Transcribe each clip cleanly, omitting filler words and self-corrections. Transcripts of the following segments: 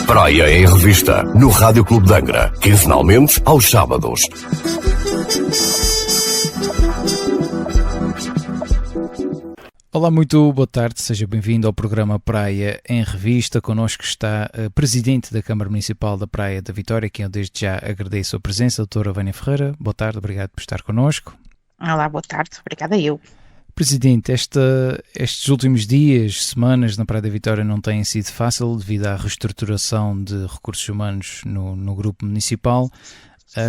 Praia em Revista, no Rádio Clube de Angra, quinzenalmente aos sábados. Olá, muito boa tarde, seja bem-vindo ao programa Praia em Revista. Connosco está a Presidente da Câmara Municipal da Praia da Vitória, quem eu desde já agradeço a presença, a doutora Vânia Ferreira. Boa tarde, obrigado por estar connosco. Olá, boa tarde, obrigada eu. Presidente, estes últimos dias, semanas na Praia da Vitória não têm sido fácil devido à reestruturação de recursos humanos no grupo municipal.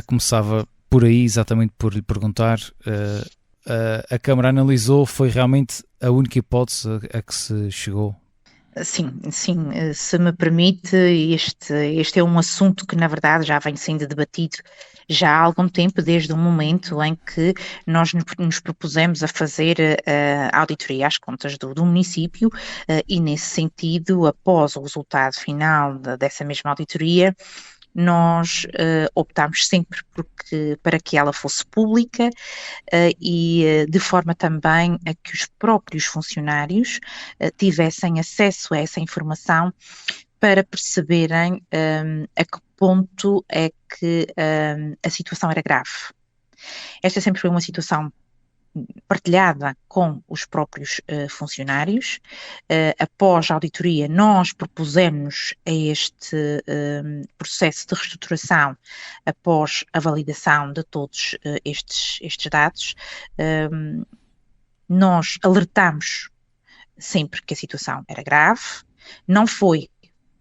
Começava por aí, exatamente por lhe perguntar, a Câmara analisou, foi realmente a única hipótese a que se chegou? Sim, se me permite, este é um assunto que na verdade já vem sendo debatido já há algum tempo, desde o momento em que nós nos propusemos a fazer a auditoria às contas do município e nesse sentido, após o resultado final dessa mesma auditoria, nós optámos sempre para que ela fosse pública e de forma também a que os próprios funcionários tivessem acesso a essa informação para perceberem a que ponto é que a situação era grave. Esta sempre foi uma situação partilhada com os próprios funcionários. Após a auditoria, nós propusemos a este processo de reestruturação, após a validação de todos estes dados, nós alertamos sempre que a situação era grave. Não foi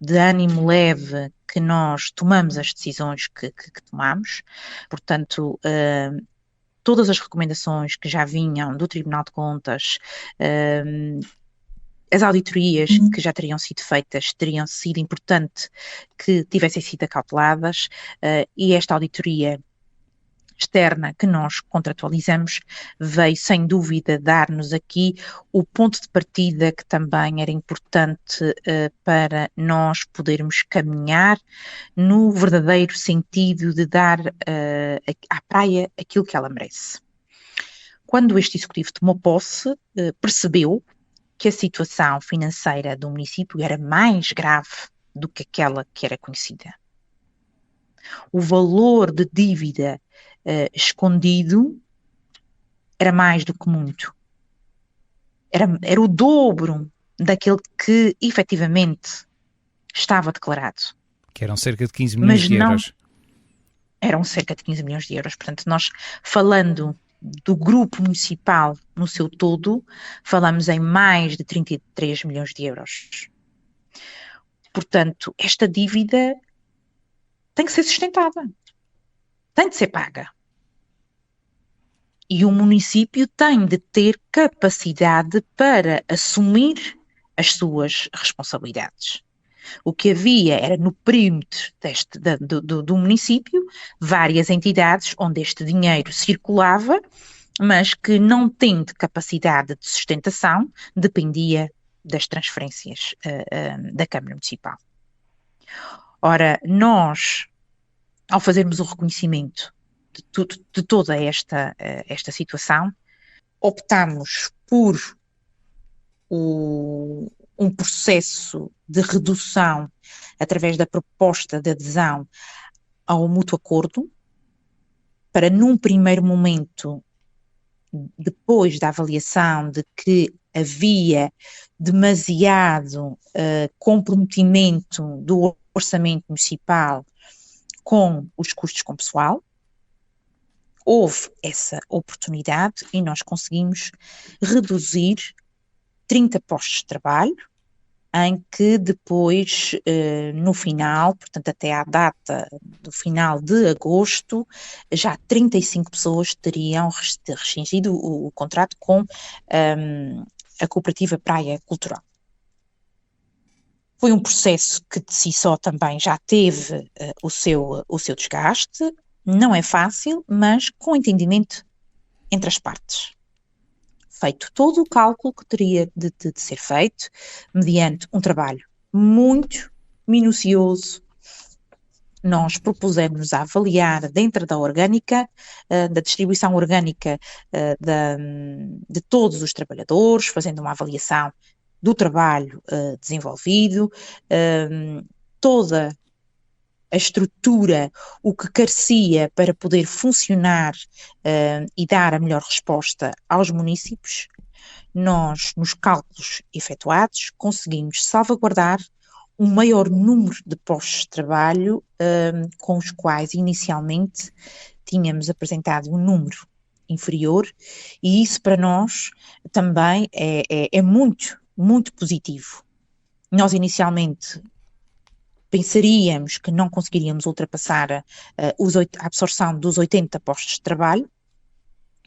de ânimo leve que nós tomamos as decisões que tomamos, portanto, todas as recomendações que já vinham do Tribunal de Contas, as auditorias que já teriam sido feitas, teriam sido importante que tivessem sido acauteladas, e esta auditoria externa que nós contratualizamos veio sem dúvida dar-nos aqui o ponto de partida que também era importante para nós podermos caminhar no verdadeiro sentido de dar à praia aquilo que ela merece. Quando este executivo tomou posse, percebeu que a situação financeira do município era mais grave do que aquela que era conhecida. O valor de dívida escondido era mais do que muito. Era o dobro daquele que efetivamente estava declarado. Que eram cerca de 15 milhões de euros. Eram cerca de 15 milhões de euros. Portanto, nós falando do grupo municipal no seu todo, falamos em mais de 33 milhões de euros. Portanto, esta dívida tem que ser sustentada. Tem de ser paga. E o município tem de ter capacidade para assumir as suas responsabilidades. O que havia era no perímetro do município várias entidades onde este dinheiro circulava, mas que não tendo capacidade de sustentação, dependia das transferências da Câmara Municipal. Ora, nós, ao fazermos o reconhecimento de toda esta situação, optámos por um processo de redução através da proposta de adesão ao mútuo acordo, para num primeiro momento, depois da avaliação de que havia demasiado comprometimento do orçamento municipal com os custos com pessoal, houve essa oportunidade e nós conseguimos reduzir 30 postos de trabalho, em que depois, no final, portanto até à data do final de agosto, já 35 pessoas teriam rescindido o contrato com a Cooperativa Praia Cultural. Foi um processo que de si só também já teve o seu desgaste. Não é fácil, mas com entendimento entre as partes. Feito todo o cálculo que teria de ser feito, mediante um trabalho muito minucioso, nós propusemos a avaliar dentro da orgânica, da distribuição orgânica de todos os trabalhadores, fazendo uma avaliação do trabalho desenvolvido, toda a estrutura, o que carecia para poder funcionar e dar a melhor resposta aos municípios, nós, nos cálculos efetuados, conseguimos salvaguardar um maior número de postos de trabalho com os quais inicialmente tínhamos apresentado um número inferior, e isso para nós também é muito, muito positivo. Nós inicialmente pensaríamos que não conseguiríamos ultrapassar a absorção dos 80 postos de trabalho,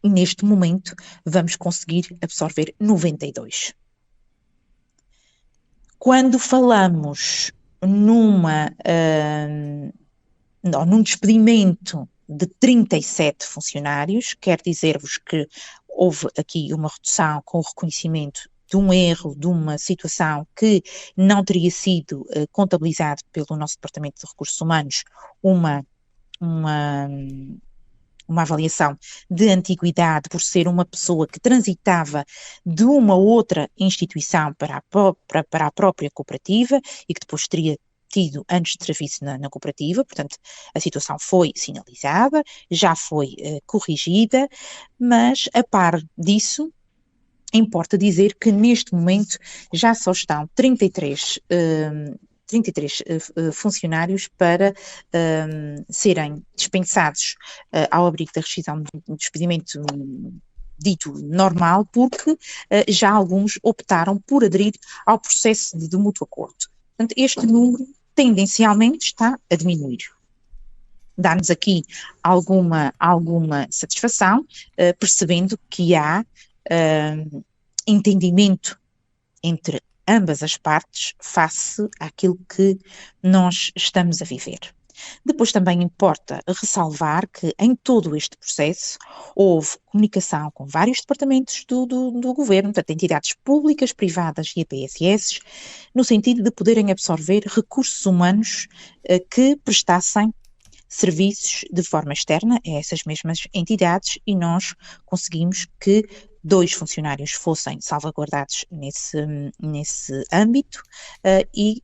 e neste momento vamos conseguir absorver 92. Quando falamos num despedimento de 37 funcionários, quero dizer-vos que houve aqui uma redução com o reconhecimento de um erro, de uma situação que não teria sido contabilizado pelo nosso Departamento de Recursos Humanos, uma avaliação de antiguidade por ser uma pessoa que transitava de uma outra instituição para a própria cooperativa e que depois teria tido anos de serviço na cooperativa. Portanto, a situação foi sinalizada, já foi corrigida, mas a par disso, importa dizer que neste momento já só estão 33 funcionários para serem dispensados ao abrigo da rescisão do despedimento dito normal, porque já alguns optaram por aderir ao processo de mútuo acordo. Portanto, este número tendencialmente está a diminuir. Dá-nos aqui alguma satisfação, percebendo que há entendimento entre ambas as partes face àquilo que nós estamos a viver. Depois também importa ressalvar que em todo este processo houve comunicação com vários departamentos do governo, portanto, entidades públicas, privadas e APSS, no sentido de poderem absorver recursos humanos que prestassem serviços de forma externa a essas mesmas entidades, e nós conseguimos que 2 funcionários fossem salvaguardados nesse âmbito e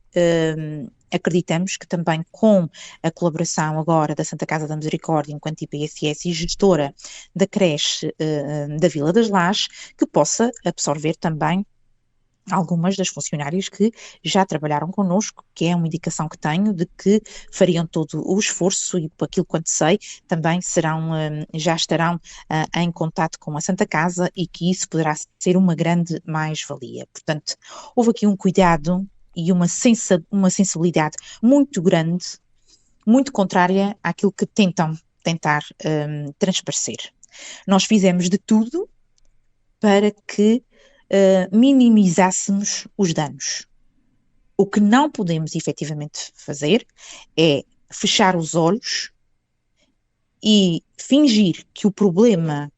acreditamos que também com a colaboração agora da Santa Casa da Misericórdia enquanto IPSS e gestora da creche da Vila das Lajes, que possa absorver também algumas das funcionárias que já trabalharam connosco, que é uma indicação que tenho de que fariam todo o esforço e, por aquilo quanto sei, também já estarão em contato com a Santa Casa, e que isso poderá ser uma grande mais-valia. Portanto, houve aqui um cuidado e uma sensibilidade muito grande, muito contrária àquilo que tentar transparecer. Nós fizemos de tudo para que minimizássemos os danos. O que não podemos efetivamente fazer é fechar os olhos e fingir que o problema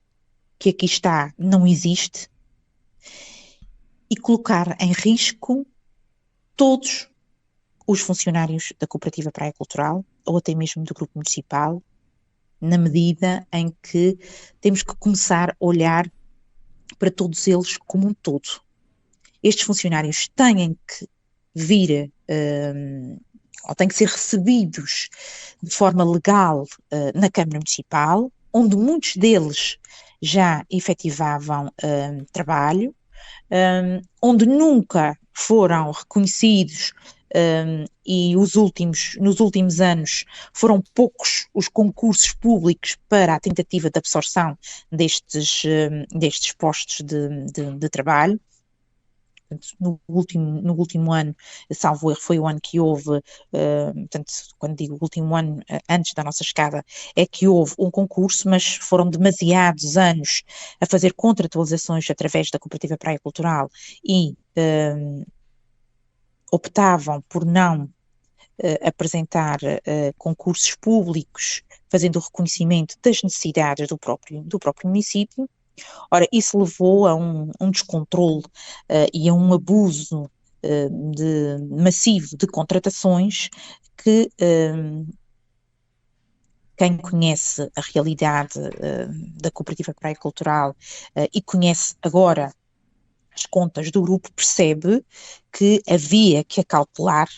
que aqui está não existe e colocar em risco todos os funcionários da Cooperativa Praia Cultural ou até mesmo do Grupo Municipal, na medida em que temos que começar a olhar para todos eles como um todo. Estes funcionários têm que vir, ou têm que ser recebidos de forma legal na Câmara Municipal, onde muitos deles já efetivavam trabalho, onde nunca foram reconhecidos e nos últimos anos foram poucos os concursos públicos para a tentativa de absorção destes postos de trabalho. No último ano, salvo erro, foi o ano que houve, portanto, quando digo último ano, antes da nossa chegada, é que houve um concurso, mas foram demasiados anos a fazer contratualizações através da Cooperativa Praia Cultural e optavam por não apresentar concursos públicos, fazendo o reconhecimento das necessidades do próprio município. Ora, isso levou a um descontrole e a um abuso massivo de contratações que quem conhece a realidade da Cooperativa Praia Cultural e conhece agora as contas do grupo, percebe que havia que acautelar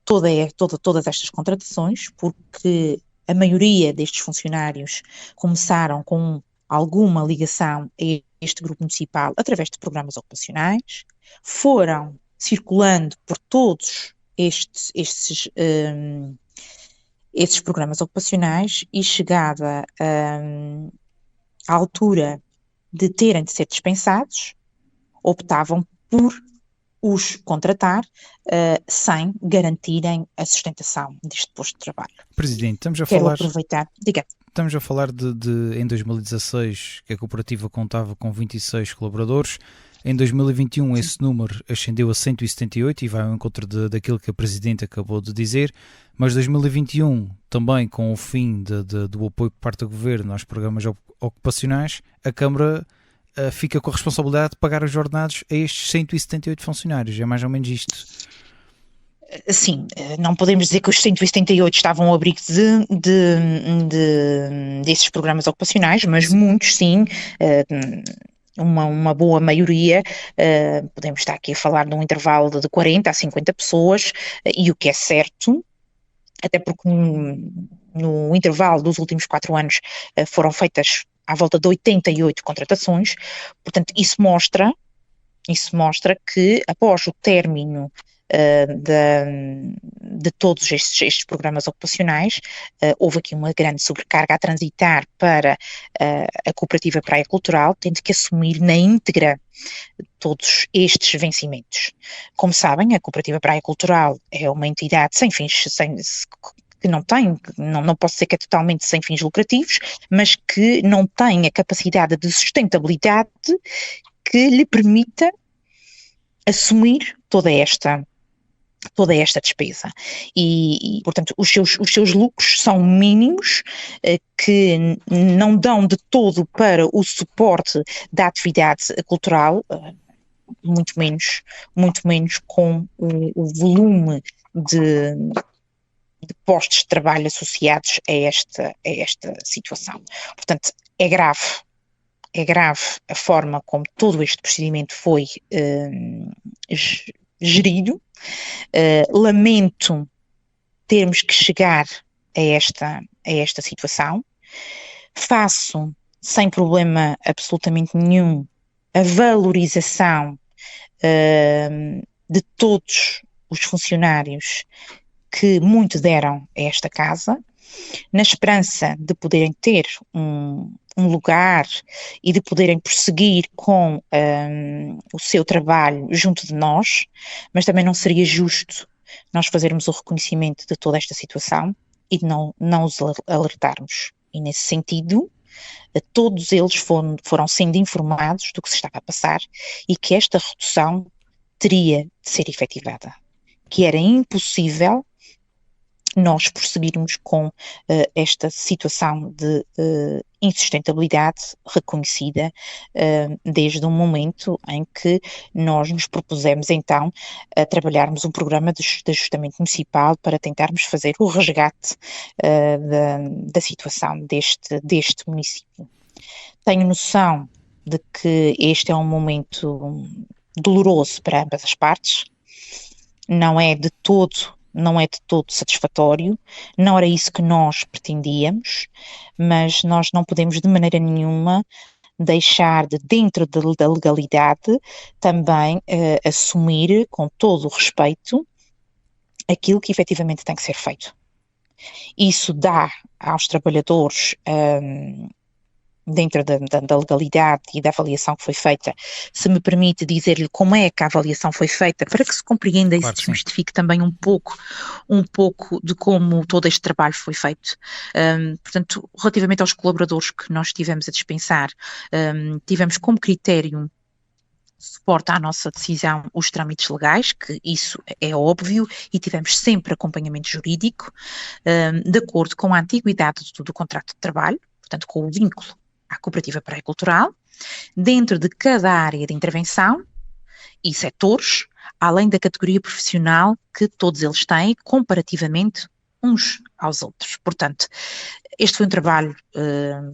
todas estas contratações, porque a maioria destes funcionários começaram com alguma ligação a este grupo municipal através de programas ocupacionais, foram circulando por todos estes programas ocupacionais e chegada à altura de terem de ser dispensados, optavam por os contratar sem garantirem a sustentação deste posto de trabalho. Presidente, estamos a falar de em 2016 que a cooperativa contava com 26 colaboradores. Em 2021 esse número ascendeu a 178 e vai ao encontro daquilo que a Presidente acabou de dizer, mas 2021 também com o fim do apoio por parte do Governo aos programas ocupacionais, a Câmara fica com a responsabilidade de pagar os ordenados a estes 178 funcionários, é mais ou menos isto. Sim, não podemos dizer que os 178 estavam ao abrigo desses programas ocupacionais, mas muitos sim, uma boa maioria, podemos estar aqui a falar de um intervalo de 40 a 50 pessoas, e o que é certo, até porque no intervalo dos últimos 4 anos foram feitas à volta de 88 contratações, portanto isso mostra que após o término de todos estes programas ocupacionais, houve aqui uma grande sobrecarga a transitar para a Cooperativa Praia Cultural, tendo que assumir na íntegra todos estes vencimentos. Como sabem, a Cooperativa Praia Cultural é uma entidade sem fins, que não posso dizer que é totalmente sem fins lucrativos, mas que não tem a capacidade de sustentabilidade que lhe permita assumir toda esta despesa e portanto, os seus lucros são mínimos, que não dão de todo para o suporte da atividade cultural, muito menos com o volume de postos de trabalho associados a esta situação. Portanto, é grave a forma como todo este procedimento foi gerido. Lamento termos que chegar a esta situação. Faço, sem problema absolutamente nenhum, a valorização de todos os funcionários que muito deram a esta casa, na esperança de poderem ter um lugar e de poderem prosseguir com o seu trabalho junto de nós, mas também não seria justo nós fazermos o reconhecimento de toda esta situação e de não os alertarmos. E nesse sentido, todos eles foram sendo informados do que se estava a passar e que esta redução teria de ser efetivada, que era impossível nós prosseguirmos com esta situação de insustentabilidade reconhecida desde o momento em que nós nos propusemos então a trabalharmos um programa de ajustamento municipal para tentarmos fazer o resgate da situação deste município. Tenho noção de que este é um momento doloroso para ambas as partes, não é de todo satisfatório, não era isso que nós pretendíamos, mas nós não podemos de maneira nenhuma deixar de, dentro da legalidade, também assumir com todo o respeito aquilo que efetivamente tem que ser feito. Isso dá aos trabalhadores, dentro da legalidade e da avaliação que foi feita, se me permite dizer-lhe como é que a avaliação foi feita, para que se compreenda e se desmistifique também um pouco de como todo este trabalho foi feito. Portanto, relativamente aos colaboradores que nós tivemos a dispensar, tivemos como critério suporta à nossa decisão os trâmites legais, que isso é óbvio, e tivemos sempre acompanhamento jurídico, de acordo com a antiguidade do contrato de trabalho, portanto com o vínculo à Cooperativa Praia Cultural, dentro de cada área de intervenção e setores, além da categoria profissional que todos eles têm, comparativamente uns aos outros. Portanto, este foi um trabalho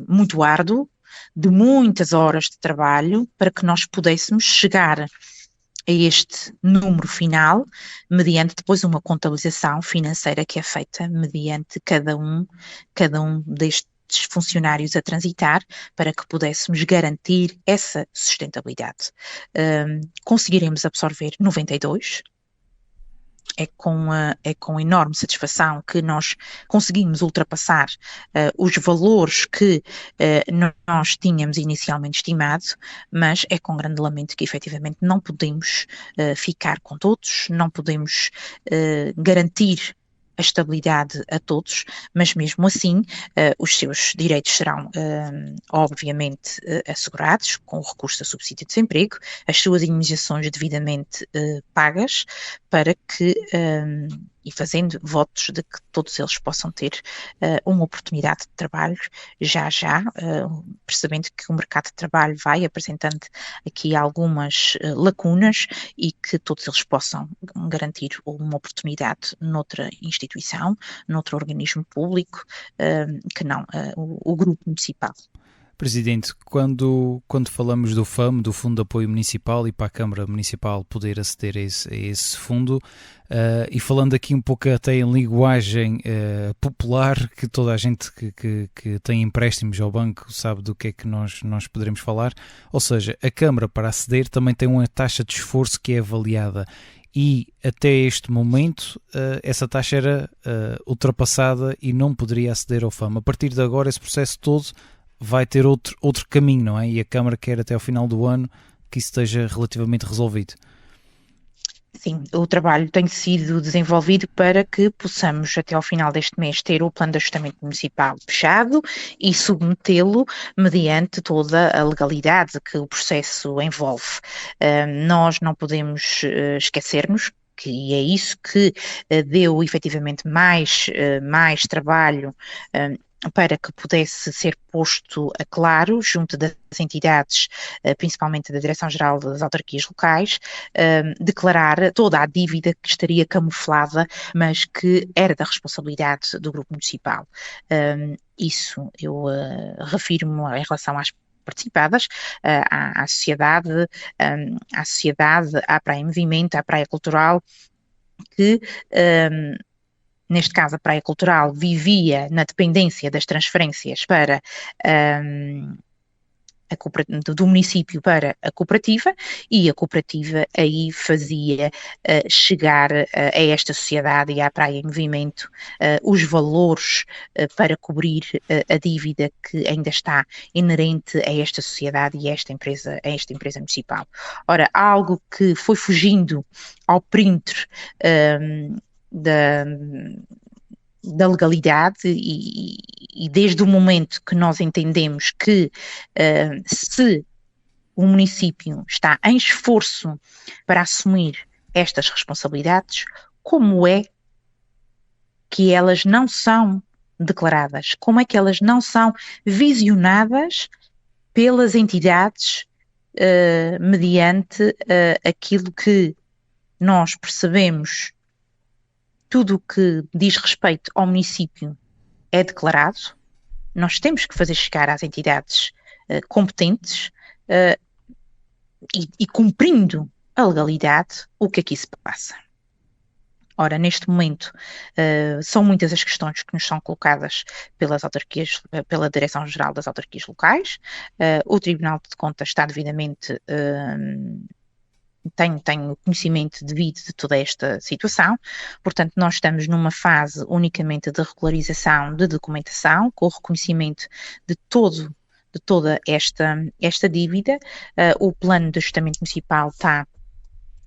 muito árduo, de muitas horas de trabalho para que nós pudéssemos chegar a este número final, mediante depois uma contabilização financeira que é feita mediante cada um destes funcionários a transitar, para que pudéssemos garantir essa sustentabilidade. Conseguiremos absorver 92. É com enorme satisfação que nós conseguimos ultrapassar os valores que nós tínhamos inicialmente estimado, mas é com grande lamento que efetivamente não podemos ficar com todos, não podemos garantir a estabilidade a todos, mas mesmo assim os seus direitos serão obviamente assegurados com o recurso a subsídio de desemprego, as suas indemnizações devidamente pagas, para que, e fazendo votos de que todos eles possam ter uma oportunidade de trabalho já, percebendo que o mercado de trabalho vai apresentando aqui algumas lacunas e que todos eles possam garantir uma oportunidade noutra instituição, noutro organismo público, que não o grupo municipal. Presidente, quando falamos do FAM, do Fundo de Apoio Municipal, e para a Câmara Municipal poder aceder a esse fundo, e falando aqui um pouco até em linguagem popular, que toda a gente que tem empréstimos ao banco sabe do que é que nós poderemos falar, ou seja, a Câmara, para aceder, também tem uma taxa de esforço que é avaliada, e até este momento essa taxa era ultrapassada e não poderia aceder ao FAM. A partir de agora esse processo todo vai ter outro caminho, não é? E a Câmara quer até ao final do ano que isso esteja relativamente resolvido. Sim, o trabalho tem sido desenvolvido para que possamos até ao final deste mês ter o plano de ajustamento municipal fechado e submetê-lo mediante toda a legalidade que o processo envolve. Nós não podemos esquecer-nos e é isso que deu efetivamente mais trabalho para que pudesse ser posto a claro junto das entidades, principalmente da Direção-Geral das Autarquias Locais, declarar toda a dívida que estaria camuflada, mas que era da responsabilidade do Grupo Municipal. Isso eu refiro-me em relação às participadas, à sociedade, à Praia em Movimento, à Praia Cultural, que neste caso a Praia Cultural vivia na dependência das transferências para do município para a cooperativa, e a cooperativa aí fazia chegar a esta sociedade e à Praia em Movimento os valores para cobrir a dívida que ainda está inerente a esta sociedade e a esta empresa municipal. Ora, algo que foi fugindo ao perímetro da legalidade e desde o momento que nós entendemos que se o município está em esforço para assumir estas responsabilidades, como é que elas não são declaradas? Como é que elas não são visionadas pelas entidades mediante aquilo que nós percebemos? Tudo o que diz respeito ao município é declarado, nós temos que fazer chegar às entidades competentes e cumprindo a legalidade o que aqui se passa. Ora, neste momento, são muitas as questões que nos são colocadas pelas autarquias, pela Direção-Geral das Autarquias Locais. O Tribunal de Contas está devidamente tenho conhecimento devido de toda esta situação, portanto nós estamos numa fase unicamente de regularização de documentação, com o reconhecimento de toda esta dívida. O plano de ajustamento municipal está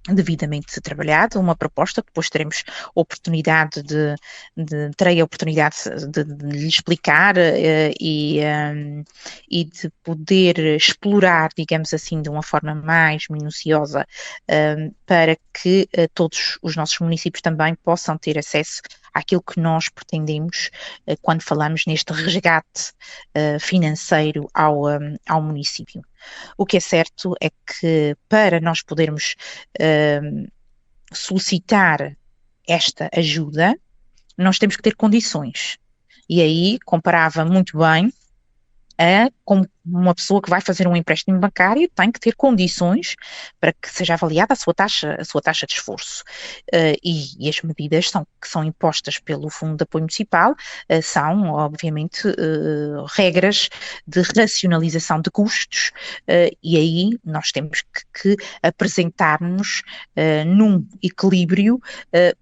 devidamente trabalhado, uma proposta que depois terei a oportunidade de lhe explicar e de poder explorar, digamos assim, de uma forma mais minuciosa, para que todos os nossos municípios também possam ter acesso àquilo que nós pretendemos quando falamos neste resgate financeiro ao município. O que é certo é que para nós podermos solicitar esta ajuda, nós temos que ter condições. E aí comparava muito bem como uma pessoa que vai fazer um empréstimo bancário tem que ter condições para que seja avaliada a sua taxa de esforço. E as medidas que são impostas pelo Fundo de Apoio Municipal são, obviamente, regras de racionalização de custos, e aí nós temos que apresentar-nos num equilíbrio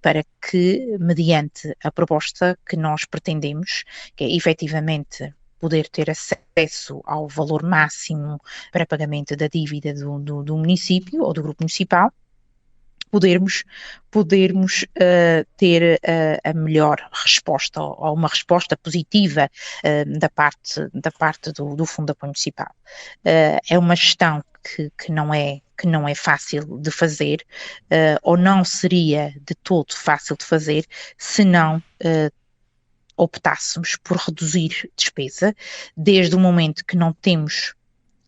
para que, mediante a proposta que nós pretendemos, que é efetivamente poder ter acesso ao valor máximo para pagamento da dívida do município ou do grupo municipal, podermos ter a melhor resposta, ou uma resposta positiva da parte do Fundo de Apoio Municipal. É uma gestão que não é fácil de fazer, ou não seria de todo fácil de fazer, se não optássemos por reduzir despesa, desde o momento que não temos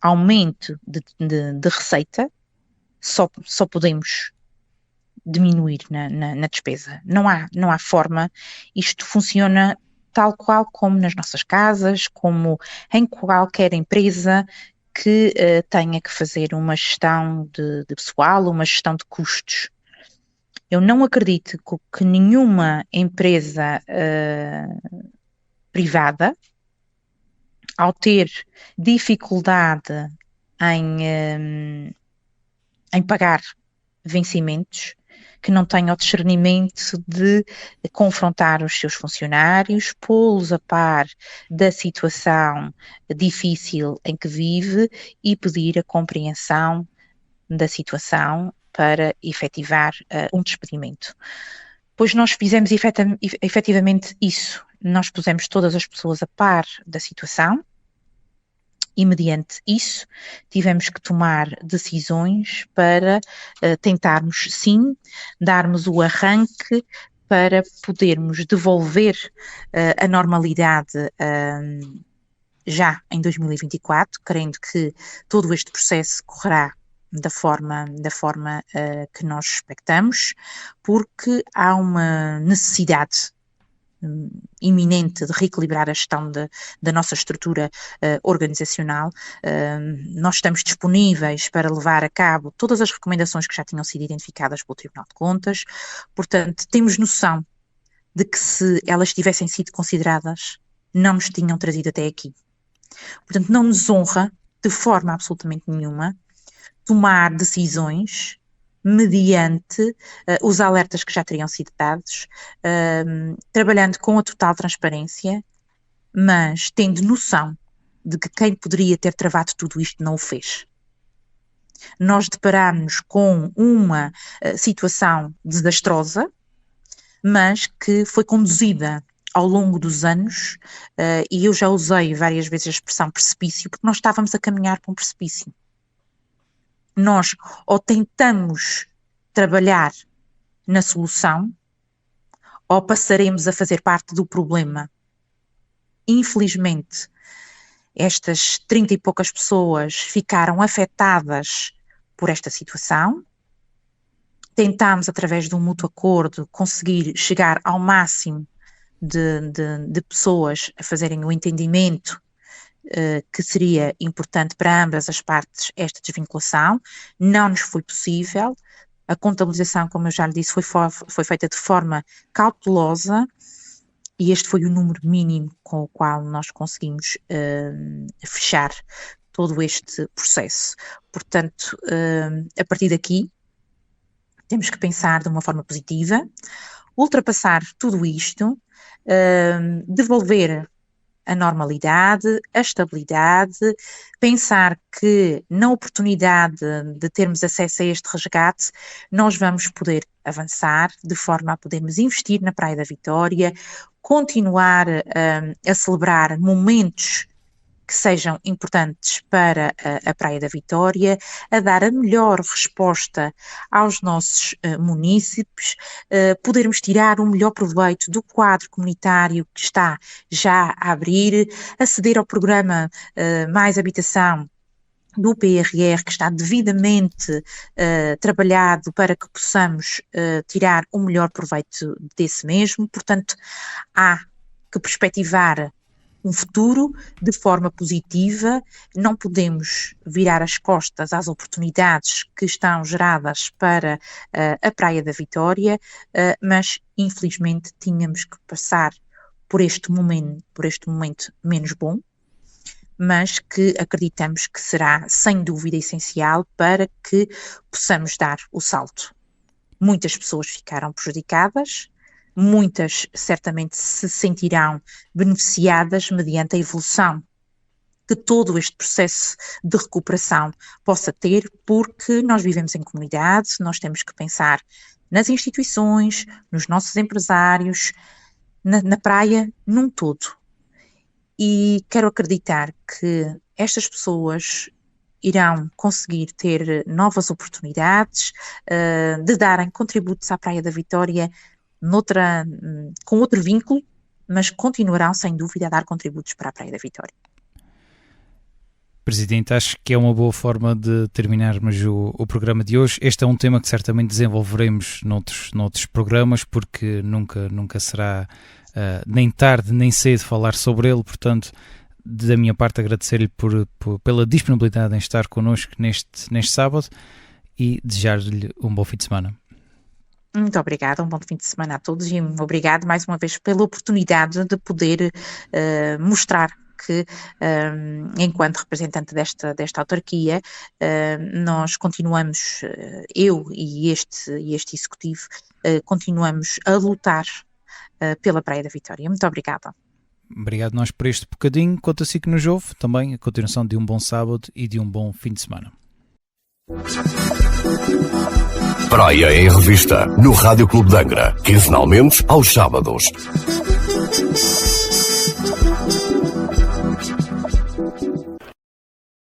aumento de receita, só podemos diminuir na despesa. Não há forma, isto funciona tal qual como nas nossas casas, como em qualquer empresa que tenha que fazer uma gestão de pessoal, uma gestão de custos. Eu não acredito que nenhuma empresa privada, ao ter dificuldade em pagar vencimentos, que não tenha o discernimento de confrontar os seus funcionários, pô-los a par da situação difícil em que vive e pedir a compreensão da situação para efetivar um despedimento. Pois nós fizemos efetivamente isso. Nós pusemos todas as pessoas a par da situação e, mediante isso, tivemos que tomar decisões para tentarmos, sim, darmos o arranque para podermos devolver a normalidade já em 2024, querendo que todo este processo correrá da forma que nós expectamos, porque há uma necessidade iminente de reequilibrar a gestão da nossa estrutura organizacional. Nós estamos disponíveis para levar a cabo todas as recomendações que já tinham sido identificadas pelo Tribunal de Contas, portanto, temos noção de que se elas tivessem sido consideradas, não nos tinham trazido até aqui. Portanto, não nos honra, de forma absolutamente nenhuma, tomar decisões mediante os alertas que já teriam sido dados, trabalhando com a total transparência, mas tendo noção de que quem poderia ter travado tudo isto não o fez. Nós deparámos com uma situação desastrosa, mas que foi conduzida ao longo dos anos, e eu já usei várias vezes a expressão precipício, porque nós estávamos a caminhar para um precipício. Nós ou tentamos trabalhar na solução, ou passaremos a fazer parte do problema. Infelizmente, estas 30 e poucas pessoas ficaram afetadas por esta situação. Tentámos, através de um mútuo acordo, conseguir chegar ao máximo de pessoas a fazerem o entendimento que seria importante para ambas as partes esta desvinculação. Não nos foi possível. A contabilização, como eu já lhe disse, foi feita de forma cautelosa e este foi o número mínimo com o qual nós conseguimos fechar todo este processo. Portanto, a partir daqui, temos que pensar de uma forma positiva, ultrapassar tudo isto, devolver a normalidade, a estabilidade, pensar que na oportunidade de termos acesso a este resgate, nós vamos poder avançar de forma a podermos investir na Praia da Vitória, continuar a celebrar momentos que sejam importantes para a Praia da Vitória, a dar a melhor resposta aos nossos munícipes, podermos tirar o melhor proveito do quadro comunitário que está já a abrir, aceder ao programa Mais Habitação do PRR, que está devidamente trabalhado para que possamos tirar o melhor proveito desse mesmo. Portanto, há que perspectivar um futuro de forma positiva. Não podemos virar as costas às oportunidades que estão geradas para a Praia da Vitória, mas infelizmente tínhamos que passar por este momento menos bom, mas que acreditamos que será sem dúvida essencial para que possamos dar o salto. Muitas pessoas ficaram prejudicadas, muitas certamente se sentirão beneficiadas mediante a evolução que todo este processo de recuperação possa ter, porque nós vivemos em comunidade, nós temos que pensar nas instituições, nos nossos empresários, na praia num todo. E quero acreditar que estas pessoas irão conseguir ter novas oportunidades de darem contributos à Praia da Vitória com outro vínculo, mas continuarão sem dúvida a dar contributos para a Praia da Vitória. Presidente, acho que é uma boa forma de terminarmos o programa de hoje. Este é um tema que certamente desenvolveremos noutros programas, porque nunca será nem tarde nem cedo falar sobre ele. Portanto, da minha parte, agradecer-lhe pela disponibilidade em estar connosco neste sábado e desejar-lhe um bom fim de semana. Muito obrigada, um bom fim de semana a todos e obrigado mais uma vez pela oportunidade de poder mostrar que, enquanto representante desta autarquia, nós continuamos, eu e este executivo, continuamos a lutar pela Praia da Vitória. Muito obrigada. Obrigado nós por este bocadinho. Quanto a si que nos ouve, também a continuação de um bom sábado e de um bom fim de semana. Praia em Revista, no Rádio Clube de Angra, quinzenalmente aos sábados.